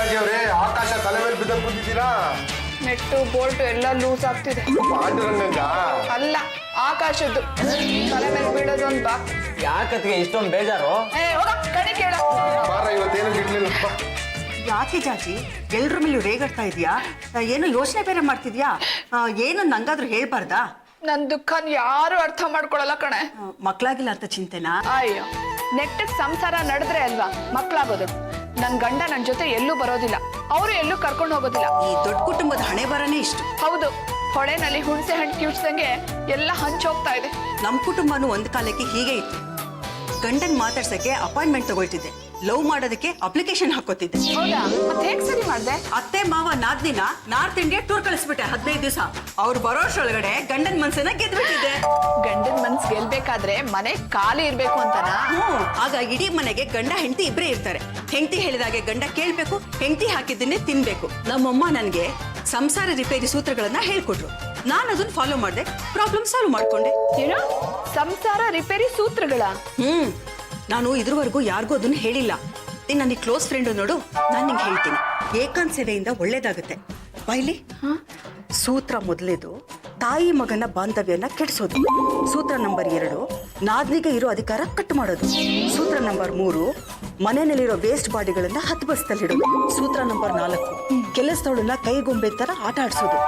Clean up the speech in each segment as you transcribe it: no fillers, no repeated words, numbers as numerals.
ಜಾಜಿ ಅವರೇ, ಆಕಾಶ ತಲೆ ಮೇಲೆ ಬಿದ್ದ ಕೂತಿದ್ದೀರಾ? ನೆಟ್ಟು ಬೋಲ್ಟ್ ಎಲ್ಲ ಲೂಸ್ ಆಗ್ತಿದೆ. ಪಾಂಡುರಂಗಂಗ ಅಲ್ಲ, ಆಕಾಶದ್ದು ತಲೆ ಮೇಲೆ ಬೀಳೋದು ಒಂದು ಬಾ. ಯಾಕತ್ಗೆ ಇಷ್ಟೊಂದು ಬೇಜಾರು? ಹೋಗ ಕಣಿ ಕೇಳ. ಬಾರ, ಇವತ್ತೇನು ಬಿಡ್ಲಿಲ್ಲಪ್ಪ. ಯಾಕೆ ಜಾಜಿ ಎಲ್ರ ಮೇಲೂ ರೇಗಾಡ್ತಾ ಇದೀಯಾ? ಏನೋ ಯೋಚನೆ ಬೇರೆ ಮಾಡ್ತಿದ್ಯಾ? ಏನು ನಂಗಾದ್ರೂ ಹೇಳ್ಬಾರ್ದಾ? ನನ್ ದುಃಖನ್ ಯಾರು ಅರ್ಥ ಮಾಡ್ಕೊಳಲ್ಲ ಕಣೆ. ಮಕ್ಳಾಗಿಲ್ಲ ಅಂತ ಚಿಂತೆನಾ? ಅಯ್ಯೋ, ನೆಟ್ಟಗ್ ಸಂಸಾರ ನಡೆದ್ರೆ ಅಲ್ವಾ ಮಕ್ಳಾಗೋದು. ನನ್ ಗಂಡ ನನ್ ಜೊತೆ ಎಲ್ಲೂ ಬರೋದಿಲ್ಲ, ಅವರು ಎಲ್ಲೂ ಕರ್ಕೊಂಡು ಹೋಗೋದಿಲ್ಲ. ಈ ದೊಡ್ಡ ಕುಟುಂಬದ ಹಣೆ ಬರನೇ ಇಷ್ಟು. ಹೌದು, ಹೊಳೆನಲ್ಲಿ ಹುಣಸೆ ಹಣ್ಣು ಕಿವುಚ್ದಂಗೆ ಎಲ್ಲ ಹಂಚೋಗ್ತಾ ಇದೆ. ನಮ್ ಕುಟುಂಬನೂ ಒಂದ್ ಕಾಲಕ್ಕೆ ಹೀಗೆ ಇತ್ತು. ಗಂಡನ್ ಮಾತಾಡ್ಸಕ್ಕೆ ಅಪಾಯಿಂಟ್ಮೆಂಟ್ ತಗೊಳ್ತಿದ್ದೆ, ಲವ್ ಮಾಡೋದಕ್ಕೆ ಅಪ್ಲಿಕೇಶನ್ ಹಾಕೋತಿದ್ದೆ. ಹೌದಾ? ಮತ್ತೆ ಹೇಗ್ ಸರಿ ಮಾಡ್ದೆ? ಅತ್ತೆ ಮಾವ ನಾದ್ನಿನ ನಾರ್ತ್ ಇಂಡಿಯಾ ಟೂರ್ ಕಳಿಸ್ಬಿಟ್ಟೆ 15 ದಿವಸ. ಅವ್ರು ಬರೋಷ್ರೊಳಗಡೆ ಗಂಡನ್ ಮನ್ಸನ್ನ ಗೆದ್ಬಿಟ್ಟಿದೆ. ಗಂಡನ್ ಮನ್ಸ್ ಗೆಲ್ಬೇಕಾದ್ರೆ ಮನೆ ಖಾಲಿ ಇರ್ಬೇಕು ಅಂತನಾ? ಆಗ ಇಡೀ ಮನೆಗೆ ಗಂಡ ಹೆಂಡತಿ ಇಬ್ರೇ ಇರ್ತಾರೆ. ಹೆಂಡತಿ ಹೇಳಿದಾಗೆ ಗಂಡ ಕೇಳ್ಬೇಕು, ಹೆಂಡತಿ ಹಾಕಿದ್ದನ್ನೇ ತಿನ್ಬೇಕು. ನಮ್ಮಮ್ಮ ನನ್ಗೆ ಸಂಸಾರ ರಿಪೇರಿ ಸೂತ್ರಗಳನ್ನ ಹೇಳ್ಕೊಟ್ರು. ನಾನು ಅದನ್ನ ಫಾಲೋ ಮಾಡ್ದೆ, ಪ್ರಾಬ್ಲಮ್ ಸಾಲ್ವ್ ಮಾಡ್ಕೊಂಡೆ. ಏನೋ ಸಂಸಾರ ರಿಪೇರಿ ಸೂತ್ರಗಳ? ನಾನು ಇದ್ರವರೆಗೂ ಯಾರಿಗೂ ಅದನ್ನ ಹೇಳಿಲ್ಲ. ನೀನ್ ನನಗೆ ಕ್ಲೋಸ್ ಫ್ರೆಂಡ್ ನೋಡು, ನಾನು ನಿಂಗೆ ಹೇಳ್ತೀನಿ. ಏಕಾಂತ ಸೇವೆಯಿಂದ ಒಳ್ಳೇದಾಗುತ್ತೆ. ಬೈಲಿ. ಸೂತ್ರ ಮೊದಲೇದು ತಾಯಿ ಮಗನ ಬಾಂಧವ್ಯನ ಕೆಡಿಸೋದು. ಸೂತ್ರ ನಂಬರ್ 2 ನಾದ್ನಿಗೆ ಇರೋ ಅಧಿಕಾರ ಕಟ್ ಮಾಡೋದು. ಸೂತ್ರ ನಂಬರ್ 3 ಮನೆಯಲ್ಲಿರೋ ವೇಸ್ಟ್ ಬಾಡಿಗಳನ್ನ ಹದ್ಬಸ್ತಲ್ಲಿಡೋದು. ಸೂತ್ರ ನಂಬರ್ 4 ಕೆಲಸದವಳನ್ನ ಕೈಗೊಂಬೆ ತರ ಆಟ ಆಡ್ಸೋದು.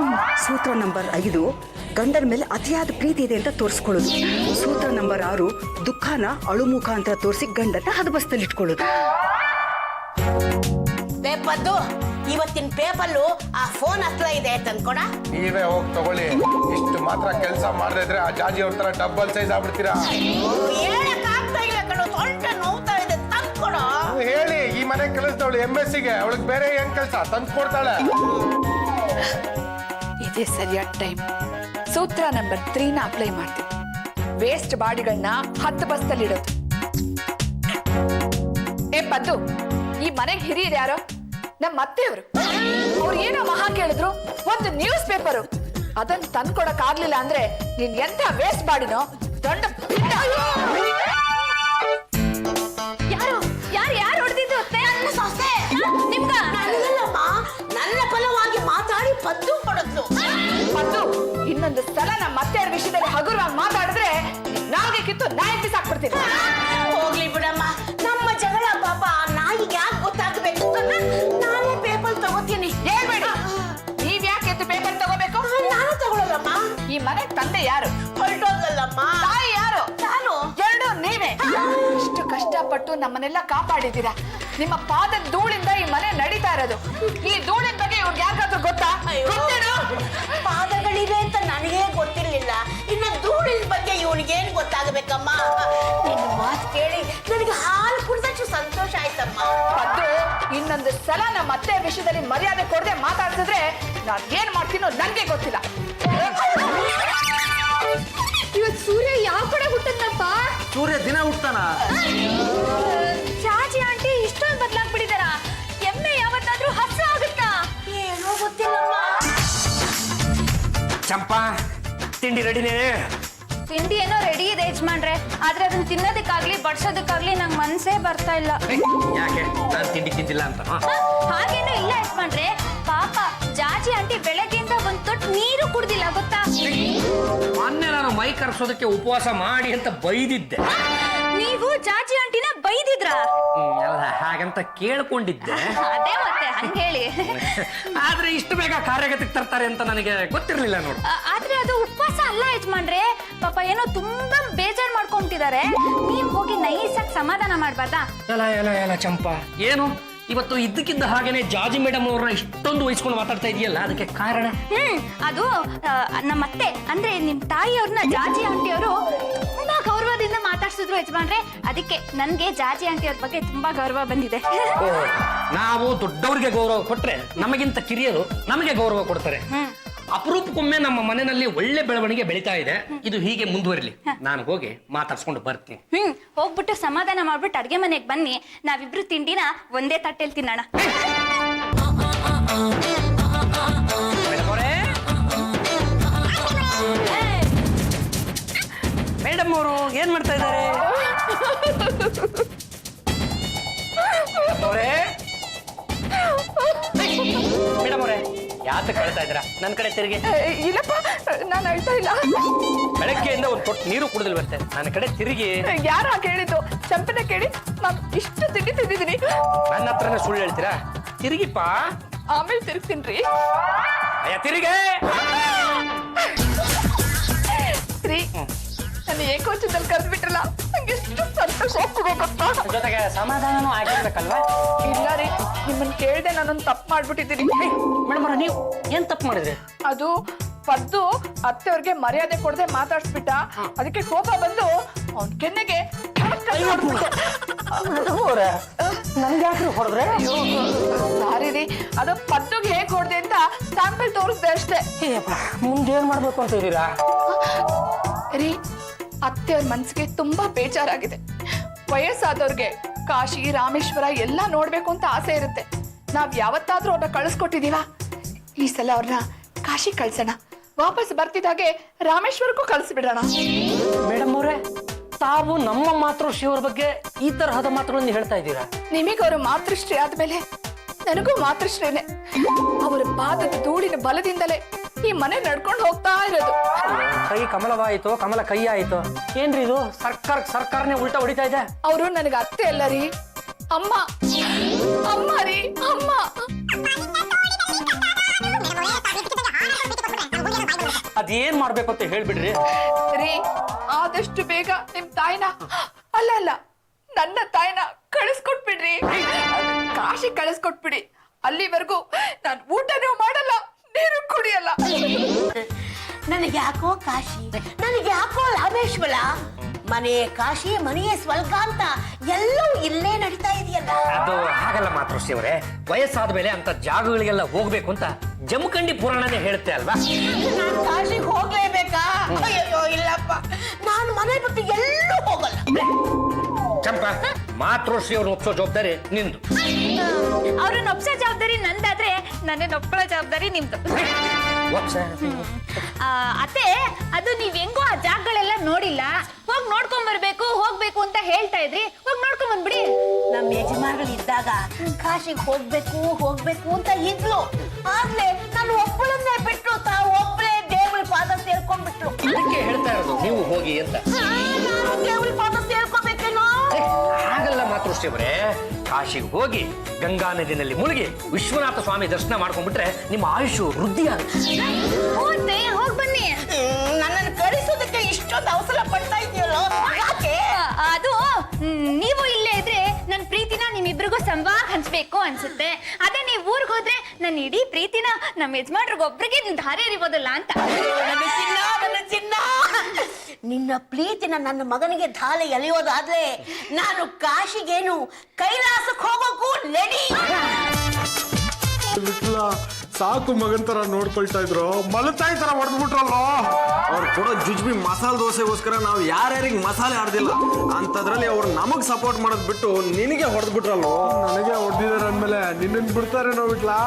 ಸೂತ್ರ ನಂಬರ್ 5 ಗಂಡನ ಮೇಲೆ ಅತಿಯಾದ ಪ್ರೀತಿ ಇದೆ ಅಂತ ತೋರಿಸ್ಕೊಳ್ಳೋದು. ಸೂತ್ರ ನಂಬರ್ 6 ದುಃಖನ ಅಳುಮುಖ ಅಂತ ತೋರಿಸಿ ಗಂಡನ್ನ ಹದ್ಬಸ್ತಲ್ಲಿ ಇಟ್ಕೊಳ್ಳೋದು. ಪದ್ದು, ಇವತ್ತಿನ ಪೇಪರ್ಲು ಆ ಫೋನ್ ಹತ್ರ ಇದೆ ತಂದ್ಕೊಡ. ನೀವೇ ಹೋಗಿ ತಗೊಳ್ಳಿ. ಇಷ್ಟು ಮಾತ್ರ ಕೆಲಸ ಮಾಡದೇ ಇದ್ರೆ ಆ ಜಾಜಿ ಅವ್ರ ತರ ಡಬಲ್ ಸೈಜ್ ಆಗ್ಬಿಡ್ತೀರಾ. ಹೇಳಕ್ ಆಗ್ತಾ ಇಲ್ಲ ಕಣೋ, ಸೊಂಟ ನೋವ್ತಾ ಇದೆ, ತಂದ್ಕೊಡ. ಹೇಳಿ, ಈ ಮನೆ ಕೆಲಸದವಳು MSc-ಗೆ, ಅವಳಿಗೆ ಬೇರೆ ಏನ್ ಕೆಲಸ ತಂದು ಕೊಡ್ತಾಳೆ. ಇದೇ ಸರಿಯಾದ ಟೈಮ್. ಸೂತ್ರ ನಂಬರ್ 3ನ ಅಪ್ಲೈ ಮಾಡ್ತೀವಿ. ವೇಸ್ಟ್ ಬಾಡಿಗಳನ್ನ 10 ಬಸ್ತಲ್ಲಿಡೋದು. ಪದ್ದು, ಈ ಮನೆಗೆ ಹಿರಿಯರು ಯಾರೋ? ನಮ್ಮ ಅತ್ತೆಯವರು. ಅವ್ರು ಏನೋ ಮಹಾ ಕೇಳಿದ್ರು, ಒಂದು ನ್ಯೂಸ್ ಪೇಪರು. ಅದನ್ನ ತಂದ್ಕೊಡಕ್ ಆಗ್ಲಿಲ್ಲ ಅಂದ್ರೆ ನೀನ್ ಎಂತ ವೇಸ್ಟ್ ಬಾಡಿನೋ ದೊಡ್ಡ. ಯಾರು ಹೊಡೆದಿದ್ದು? ನನ್ನ ಸೊಸೆ. ನಿಮ್ಗ ನನಗಲ್ಲಮ್ಮ, ನನ್ನ ಫಲವಾಗಿ ಮಾತಾಡಿ ಪದ್ದು ಕೊಡದ್ಲು. ಪದ್ದು, ಇನ್ನೊಂದು ಸಲ ನಮ್ಮ ಅತ್ತೆಯವ್ರ ವಿಷಯದಲ್ಲಿ ಹಗುರವಾಗಿ ಮಾತಾಡಿದ್ರೆ ನಾಲ್ಗೆ ಕಿತ್ತು ನಾಯಿ ಬಿಸಾಕ್ಬಿಡ್ತೀನಿ. ಹೋಗ್ಲಿ ಬಿಡಮ್ಮ, ನಮ್ಮ ಜಗಳ ಪಾಪ ನಾಯಿಗೆ ಯಾಕೆ ಗೊತ್ತಾಗಬೇಕು? ನಾನೇ ಪೇಪರ್ ತಗೋತೀನಿ. ಹೇಳ್ಬೇಡಿ. ನೀವ್ ಯಾಕೆ ಎದ್ದು ಪೇಪರ್ ತಗೋಬೇಕು? ನಾನು ತಗೊಳ್ಳಲ್ಲಮ್ಮ. ಈ ಮನೆ ತಂದೆ ಯಾರು? ಹೊರಟೋದಲ್ಲಮ್ಮ. ತಾಯಿ ಯಾರು? ನಾನು. ಎರಡು ನೀವೇ. ಇಷ್ಟು ಕಷ್ಟಪಟ್ಟು ನಮ್ಮನ್ನೆಲ್ಲ ಕಾಪಾಡಿದ್ದೀರಾ. ನಿಮ್ಮ ಪಾದದ ಧೂಳಿಂದ ಈ ಮನೆ ನಡೀತಾ ಇರೋದು. ಈ ಧೂಳಿನ ಬಗ್ಗೆ ಇವ್ರಿಗೆ ಯಾಕಾದ್ರೂ ಗೊತ್ತಾ? ಗೊತ್ತೇನು? ಪಾದಗಳಿವೆ ಅಂತ ನನಗೇ ಗೊತ್ತಿರ್ಲಿಲ್ಲ, ಇನ್ನು ಧೂಳಿನ ಬಗ್ಗೆ ಇವನಿಗೇನು ಗೊತ್ತಾಗಬೇಕಮ್ಮ? ನಿನ್ನ ಮಾತು ಕೇಳಿ ನನಗೆ ಹಾಲು ಕುಡಿದಷ್ಟು ಸಂತೋಷ ಆಯ್ತಮ್ಮ. ಪದ್ದು, ಇನ್ನೊಂದು ಸಲ ನಮ್ಮ ಅತ್ತೆ ವಿಷಯದಲ್ಲಿ ಮರ್ಯಾದೆ ಕೊಡದೆ ಮಾತಾಡ್ತಿದ್ರೆ ನಾನ್ ಏನ್ ಮಾಡ್ತೀನೋ ನಂಗೆ ಗೊತ್ತಿಲ್ಲ. ಇವತ್ತು ಸೂರ್ಯ ಯಾವ ಕಡೆ ಹುಟ್ಟದ್ನಪ್ಪ? ಸೂರ್ಯ ದಿನ ಹುಟ್ತಾನ. ಚಾಚಿ ಆಂಟಿ ಇಷ್ಟೊಂದು ಬದಲಾಗ್ಬಿಟ್ಟಿದಾರ. ಎಮ್ಮೆ ಯಾವತ್ತಾದ್ರೂ ಹಸು ಆಗುತ್ತಾ? ಏನೋ ಗೊತ್ತಿಲ್ಲಮ್ಮ. ಚಂಪಾ, ತಿಂಡಿ ರೆಡಿನೇ? ತಿಂಡಿ ಏನೋ ರೆಡಿ ಇದೆ ಯಜಮಾನ್ರೆ, ಆದ್ರೆ ಅದನ್ನ ತಿನ್ನೋದಕ್ಕಾಗ್ಲಿ ಬಡ್ಸೋದಕ್ಕಾಗ್ಲಿ ನಂಗೆ ಮನ್ಸೇ ಬರ್ತಾ ಇಲ್ಲ. ಯಾಕೆ? ನಾನು ತಿಂಡಿ ತಿಂದಿಲ್ಲ ಅಂತ? ಹಾಗೇನೂ ಇಲ್ಲ ಯಜಮಾನ್ರೆ, ಪಾಪ ಜಾಜಿ ಆಂಟಿ ಬೆಳಗ್ಗೆಯಿಂದ ಒಂದ್ ತೊಟ್ಟು ನೀರು ಕುಡ್ದಿಲ್ಲ ಗೊತ್ತಾ? ಮೊನ್ನೆ ನಾನು ಮೈ ಕರ್ಸೋದಕ್ಕೆ ಉಪವಾಸ ಮಾಡಿ ಅಂತ ಬೈದಿದ್ದೆ. ನೀವು ಜಾಜಿ ಆಂಟಿನ ಬೈದಿದ್ರ? ಹಾಗಂತ ಕೇಳ್ಕೊಂಡಿದ್ದೆ. ಅದೇ ಮತ್ತೆ ಹಂಗ ಹೇಳಿ. ಆದ್ರೆ ಇಷ್ಟು ಬೇಗ ಕಾರ್ಯಗತಕ್ಕೆ ತರ್ತಾರೆ ಅಂತ ನನಗೆ ಗೊತ್ತಿರ್ಲಿಲ್ಲ ನೋಡು. ಆದ್ರೆ ಅದು ಉಪವಾಸ ಅಲ್ಲ ಯಜಮಾನ್ರೆ, ಪಾಪ ಏನೋ ತುಂಬಾ ಬೇಜಾರ್ ಮಾಡ್ಕೊಂತಿದ್ದಾರೆ. ನೀವ್ ಹೋಗಿ ನೈಸಾಗಿ ಸಮಾಧಾನ ಮಾಡ್ಬಾರ್ದಾ? ಎಲ್ಲ ಚಂಪಾ, ಏನು ಇವತ್ತು ಇದ್ದಕ್ಕಿದ್ದ ಹಾಗೇನೆ ಜಾಜಿ ಮೇಡಮ್ ಅವ್ರನ್ನ ಇಷ್ಟೊಂದು ವಹಿಸ್ಕೊಂಡು ಮಾತಾಡ್ತಾ ಇದೆಯಲ್ಲ, ಅದಕ್ಕೆ ಕಾರಣ? ಅದು ನಮ್ಮತ್ತೆ ಅಂದ್ರೆ ನಿಮ್ ತಾಯಿಯವ್ರನ್ನ ಜಾಜಿ ಆಂಟಿ ಅವರು ತುಂಬಾ ಗೌರವದಿಂದ ಮಾತಾಡ್ಸಿದ್ರು ಯಜಮಾನ್ರೆ. ಅದಕ್ಕೆ ನನ್ಗೆ ಜಾಜಿ ಆಂಟಿ ಅವ್ರ ಬಗ್ಗೆ ತುಂಬಾ ಗೌರವ ಬಂದಿದೆ. ನಾವು ದೊಡ್ಡವರಿಗೆ ಗೌರವ ಕೊಟ್ರೆ ನಮಗಿಂತ ಕಿರಿಯರು ನಮಗೆ ಗೌರವ ಕೊಡ್ತಾರೆ. ಅಪರೂಪಕ್ಕೊಮ್ಮೆ ನಮ್ಮ ಮನೆಯಲ್ಲಿ ಒಳ್ಳೆ ಬೆಳವಣಿಗೆ ಬೆಳೀತಾ ಇದೆ. ಇದು ಹೀಗೆ ಮುಂದುವರಿಲಿ. ನಾನು ಹೋಗಿ ಮಾತಾಡ್ಸ್ಕೊಂಡು ಬರ್ತೀನಿ. ಹೋಗ್ಬಿಟ್ಟು ಸಮಾಧಾನ ಮಾಡ್ಬಿಟ್ಟು ಅಡ್ಗೆ ಮನೆಗೆ ಬನ್ನಿ, ನಾವಿಬ್ರು ತಿಂಡಿನ ಒಂದೇ ತಟ್ಟೆಲ್ ತಿನ್ನೋಣ. ಮೇಡಮ್ ಅವರು ಏನ್ ಮಾಡ್ತಾ ಇದ್ದಾರೆ? ಯಾತ ಕಳ್ತಾ ಇದ್ರ ನನ್ ಕಡೆ ತಿರುಗಿ. ಇಲ್ಲಪ್ಪ ನಾನು ಅಳ್ತಾ ಇಲ್ಲ. ಬೆಳಗ್ಗೆಯಿಂದ ಒಂದು ತೊಟ್ಟು ನೀರು ಕುಡಿದಿಲ್ ಬರ್ತೇನೆ ನನ್ನ ಕಡೆ ತಿರುಗಿ. ಯಾರ ಹೇಳಿದ್ದು? ಚಂಪನೆ ಕೇಳಿ ನಾನು ಇಷ್ಟು ತಿಂಡಿ ತಿಂದಿದ್ದೀನಿ. ನನ್ನ ಹತ್ರನೇ ಸುಳ್ಳು ಹೇಳ್ತೀರಾ? ತಿರುಗಿಪ್ಪ. ಆಮೇಲೆ ತಿರುಗ್ತೀನ್ರಿ. ಅಯ್ಯ ತಿರುಗೆ. ರೀ ನನ್ನ ಏಕೋಚದಲ್ಲಿ ಕರೆದು ಬಿಟ್ರಲ್ಲ, ನಂಗೆ ಎಷ್ಟು ಸಂತೋಷ ಆಗ್ತಿದೆ. ಜೊತೆಗೆ ಸಮಾಧಾನನೂ ಆಗಿರ್ಬೇಕಲ್ವಾ? ಇಲ್ಲ ರೀ, ನಿಮ್ಮನ್ನ ಕೇಳ್ದೆ ನಾನೊಂದು ತಪ್ಪು ಮಾಡ್ಬಿಟ್ಟಿದ್ದೀನಿ. ಮೇಡಮ್ ನೀವು ಏನ್ ತಪ್ಪು ಮಾಡಿದ್ರಿ? ಅದು ಪದ್ದು ಅತ್ತೆಯವ್ರಿಗೆ ಮರ್ಯಾದೆ ಕೊಡದೆ ಮಾತಾಡ್ಸ್ಬಿಟ್ಟ. ಅದಕ್ಕೆ ಕೋಪ ಬಂದು ಅವನ್ ಕೆನ್ನೆಗೆ ನನ್ಗೆ ಯಾಕ್ರಿ ಹೊಡೆದ್ರೆ? ಸಾರಿ ರೀ, ಅದು ಪದ್ದುಗೆ ಹೇಗ್ ಹೊಡ್ದೆ ಅಂತ ಸ್ಯಾಂಪಲ್ ತೋರಿಸ್ದೆ ಅಷ್ಟೇ. ಮುಂದೆ ಏನ್ ಮಾಡ್ಬೇಕು ಅಂತ ಇದ್ದೀರಾ? ರೀ, ಅತ್ತೆಯವ್ರ ಮನ್ಸಿಗೆ ತುಂಬಾ ಬೇಜಾರಾಗಿದೆ. ವಯಸ್ಸಾದವ್ರಿಗೆ ಕಾಶಿ ರಾಮೇಶ್ವರ ಎಲ್ಲ ನೋಡ್ಬೇಕು ಅಂತ ಆಸೆ ಇರುತ್ತೆ. ನಾವ್ ಯಾವತ್ತಾದ್ರೂ ಅವ್ರನ್ನ ಕಳಿಸ್ಕೊಟ್ಟಿದೀವ? ಈ ಸಲ ಅವ್ರನ್ನ ಕಾಶಿ ಕಳ್ಸೋಣ. ವಾಪಸ್ ಬರ್ತಿದ್ದಾಗೆ ರಾಮೇಶ್ವರಕ್ಕೂ ಕಳಿಸ್ಬಿಡೋಣ. ಮೇಡಮ್ ಅವರೇ, ತಾವು ನಮ್ಮ ಮಾತೃಶ್ರೀಯವ್ರ ಬಗ್ಗೆ ಈ ತರಹದ ಮಾತುಗಳನ್ನು ಹೇಳ್ತಾ ಇದ್ದೀರಾ? ನಿಮಗವರು ಮಾತೃಶ್ರೀ ಆದ್ಮೇಲೆ ನನಗೂ ಮಾತೃಶ್ರೀನೇ. ಅವರ ಪಾದದ ಧೂಳಿನ ಬಲದಿಂದಲೇ ಈ ಮನೆ ನಡ್ಕೊಂಡು ಹೋಗ್ತಾ ಇರೋದು. ಕೈ ಕಮಲವಾಯಿತು, ಕಮಲ ಕೈ ಆಯಿತು. ಏನ್ರಿ ಇದು? ಸರ್ಕಾರನೇ ಉಲ್ಟಾ ಹೊಡಿತಾ ಇದೆ. ಅವರು ನನಗೆ ಅತ್ತೆ ಅಲ್ಲ ರೀ, ಅಮ್ಮ. ಅಮ್ಮ ರೀ, ಅಮ್ಮ. ಅದೇನ್ ಮಾಡ್ಬೇಕು ಅಂತ ಹೇಳ್ಬಿಡ್ರಿ ರೀ. ಆದಷ್ಟು ಬೇಗ ನಿಮ್ ತಾಯಿನ, ಅಲ್ಲ ನನ್ನ ತಾಯಿನ ಕಳಿಸ್ಕೊಟ್ಬಿಡ್ರಿ. ಕಾಶಿ ಕಳಿಸ್ಕೊಟ್ಬಿಡಿ. ಅಲ್ಲಿವರೆಗೂ ನಾನು ಊಟನೂ ಮಾಡಲ್ಲ, ನೀರು ಕುಡಿಯಲ್ಲ. ನನಗೆ ಯಾಕೋ ಕಾಶಿ, ನನಗೆ ಯಾಕೋ ರಾಮೇಶ್ವರ. ಮನೆ ಕಾಶಿ, ಮನೆಯೇ ಸ್ವರ್ಗ ಅಂತ ಎಲ್ಲವೂ ಇಲ್ಲೇ ನಡೀತಾ ಇದೆಯಲ್ಲ. ಅದು ಹಾಗಲ್ಲ ಮಾತೃಶ್ರೀ ಅವರೇ. ವಯಸ್ಸಾದ ಮೇಲೆ ಅಂತ ಜಾಗಗಳಿಗೆಲ್ಲ ಹೋಗ್ಬೇಕು ಅಂತ ಜಮಖಂಡಿ ಪುರಾಣನೇ ಹೇಳುತ್ತೆ ಅಲ್ವಾ? ನಾನು ಕಾಶಿಗೆ ಹೋಗ್ಲೇಬೇಕಾ? ಅಯ್ಯೋ ಇಲ್ಲಪ್ಪ, ನಾನು ಮನೆ ಬಿಟ್ಟು ಎಲ್ಲೂ ಹೋಗಲ್ಲ. ಚಂಪಾ, ಮಾತೃಶ್ರೀ ಅವ್ರನ್ನ ಒಪ್ಸೋ ಜವಾಬ್ದಾರಿ ನಿಂದು. ಅವ್ರನ್ನ ಒಪ್ಸೋ ಜವಾಬ್ದಾರಿ ನಂದಾದ್ರೆ ನನ್ನನ್ನು ಒಪ್ಕೊಳ್ಳೋ ಜವಾಬ್ದಾರಿ ನಿಮ್ದು. ಅತ್ತೆ, ಅದು ನೀವ್ ಹೆಂಗೋ ಆ ಜಾಗಗಳೆಲ್ಲ ನೋಡಿಲ್ಲ, ಹೋಗ್ ನೋಡ್ಕೊಂಡ್ ಹೋಗ್ಬೇಕು ಅಂತ ಹೇಳ್ತಾ ಇದ್ರಿ. ಹೋಗ್ ನೋಡ್ಕೊಂಡ್ ಬಂದ್ಬಿಡಿ. ನಮ್ಮ ಯಜಮಾನಗಳು ಇದ್ದಾಗ ಕಾಶಿಗೆ ಹೋಗ್ಬೇಕು ಅಂತ ಇದ್ಲು. ಆದ್ರೆ ನಾನು ಒಬ್ಬಳನ್ನೇ ಬಿಟ್ಟು ತಾವು ಒಬ್ಬಳೇ ದೇವ್ರ ಪಾದ ಸೇರ್ಕೊಂಡ್ಬಿಟ್ರು. ಅದಕ್ಕೆ ಹೇಳ್ತಾ ಇರೋದು ನೀವು ಹೋಗಿ ಅಂತ. ನಾನು ದೇವ್ರ ಪಾದ ಸೇರ್ಕೋಬೇಕೇನೋ? ಹಾಗಲ್ಲ ಮಾತೃಶ್ರೀ ಅವರೇ, ಕಾಶಿಗೆ ಹೋಗಿ ಗಂಗಾ ನದಿನಲ್ಲಿ ಮುಳುಗಿ ವಿಶ್ವನಾಥ ಸ್ವಾಮಿ ದರ್ಶನ ಮಾಡ್ಕೊಂಡ್ಬಿಟ್ರೆ ನಿಮ್ಮ ಆಯುಷು ವೃದ್ಧಿ ಆಗುತ್ತೆ. ಹೋಗ್ ಬನ್ನಿ. ನನ್ನನ್ನು ಕಳಿಸೋದಕ್ಕೆ ಇಷ್ಟೊಂದು ಅವಸರ ಪಡ್ತಾ ಇದೆಯಲ್ಲೋ, ಯಾಕೆ? ಅದು ನೀವು ಇಲ್ಲೇ ಇದ್ರೆ ನನ್ನ ಪ್ರೀತಿನ ನಿಮ್ಮಿಬ್ರಿಗೂ ಸಮವಾಗಿ ಹಂಚ್ಬೇಕು ಅನ್ಸುತ್ತೆ. ಅದೇ ನೀವು ಊರಿಗೆ ಹೋದ್ರೆ ನನ್ನ ಇಡೀ ಪ್ರೀತಿನ ನಮ್ಮ ಯಜಮಾನ್ರಿಗೊಬ್ರಿಗೆ ಧಾರೆ ಎರಿಬೋದಲ್ಲ ಅಂತ. ನನ್ನ ಚಿನ್ನ, ನಿನ್ನ ಪ್ರೀತಿನ ನನ್ನ ಮಗನಿಗೆ ಧಾಲೆ ಎಳೆಯೋದಾದ್ರೆ ನಾನು ಕಾಶಿಗೇನು ಕೈಲಾಸಕ್ಕೆ ಹೋಗೋಕ್ಕೂ ರೆಡಿ. ಸಾಕು ಮಗನ್ ತರ ನೋಡ್ಕೊಳ್ತಾ ಇದ್ರು, ಮಲತಾಯಿ ತರ ಹೊಡೆದ್ಬಿಟ್ರಲ್ವ. ಅವ್ರು ಕೊಡೋ ಜುಜ್ಬಿ ಮಸಾಲೆ ದೋಸೆಗೋಸ್ಕರ ನಾವು ಯಾರ್ಯಾರಿಗೆ ಮಸಾಲೆ ಆಡ್ದಿಲ್ಲ ಅಂತದ್ರಲ್ಲಿ ಅವ್ರು ನಮಗ್ ಸಪೋರ್ಟ್ ಮಾಡೋದ್ ಬಿಟ್ಟು ನಿನಗೆ ಹೊಡೆದ್ಬಿಟ್ರಲ್ವ. ನನಗೆ ಹೊಡೆದಿದ್ದಾರೆ ಅಂದ್ಮೇಲೆ ನಿನ್ನನ್ ಬಿಡ್ತಾರೆ ನೋಡ್ಬಿಟ್ಲಾ.